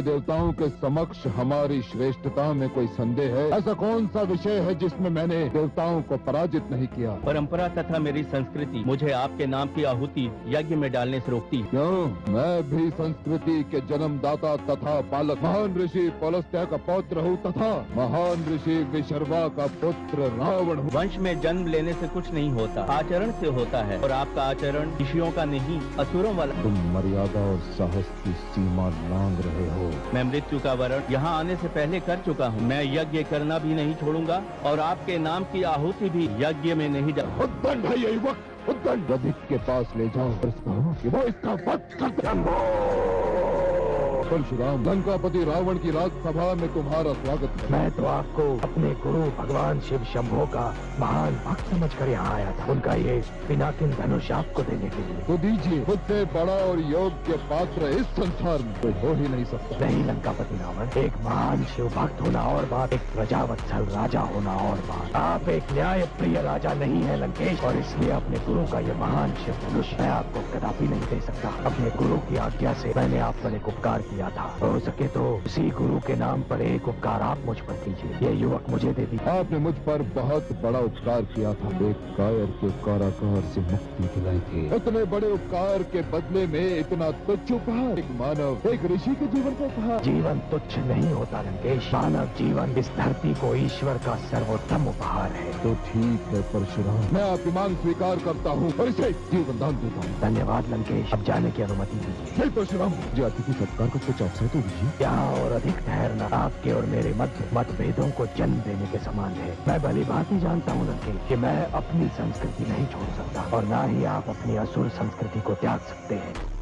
देवताओं के समक्ष हमारी श्रेष्ठता में कोई संदेह है? ऐसा कौन सा विषय है जिसमें मैंने देवताओं को पराजित नहीं किया? परंपरा तथा मेरी संस्कृति मुझे आपके नाम की आहुति यज्ञ में डालने से रोकती है। क्यों? मैं भी संस्कृति के जन्मदाता तथा पालक महान ऋषि पौलस्त्य का पौत्र हूँ तथा महान ऋषि विशर्वा का पुत्र रावण हूँ। वंश में जन्म लेने से कुछ नहीं होता, आचरण से होता है, और आपका आचरण ऋषियों का नहीं असुरों वाला। तुम मर्यादा और साहस की सीमा लांघ रहे हो। मैं मृत्यु का वरण यहाँ आने से पहले कर चुका हूँ। मैं यज्ञ करना भी नहीं छोड़ूंगा और आपके नाम की आहुति भी यज्ञ में नहीं डालूंगा। उद्दंड है ये युवक, उद्दंड। रधिक के पास ले जाओ और कहो कि वो इसका वध कर दे। परशुराम, लंकापति रावण की राजसभा में तुम्हारा स्वागत है। मैं तो आपको अपने गुरु भगवान शिव शंभो का महान भक्त समझकर यहाँ आया था। उनका ये पिनाकिन धनुष आपको देने के लिए। तो दीजिए, खुद से बड़ा और योग्य पात्र इस संसार में कोई हो ही नहीं सकता। नहीं लंकापति रावण, एक महान शिव भक्त होना और बात, एक प्रजावत्सल राजा होना और बात। आप एक न्याय प्रिय राजा नहीं है लंकेश, और इसलिए अपने गुरु का ये महान शिव धनुष मैं आपको कदापि नहीं दे सकता। अपने गुरु की आज्ञा से मैंने आप पर एक उपकार किया था। हो सके तो उसी गुरु के नाम पर एक उपकार आप मुझ पर कीजिए। ये युवक मुझे दे दीजिए। आपने मुझ पर बहुत बड़ा उपकार किया था। एक कायर के कारागार से मुक्ति दिलाई थी। इतने बड़े उपकार के बदले में इतना तुच्छ उपहार? एक मानव, एक ऋषि के जीवन का उपहार? जीवन तुच्छ नहीं होता लंकेश। मानव जीवन इस धरती को ईश्वर का सर्वोत्तम उपहार है। तो ठीक है परशुराम, मैं आपकी मांग स्वीकार करता हूँ और इसे जीवन दान देता हूँ। धन्यवाद लंकेश, अब जाने की अनुमति दीजिए। नहीं परशुराम, जो अतिथि सत्कार का कुछ अवसर तो दीजिए। यहाँ और अधिक ठहरना आपके और मेरे मध्य मतभेदों को जन्म देने के समान है। मैं भली भांति जानता हूँ लंकेश कि मैं अपनी संस्कृति नहीं छोड़ सकता और ना ही आप अपनी असुर संस्कृति को त्याग सकते हैं।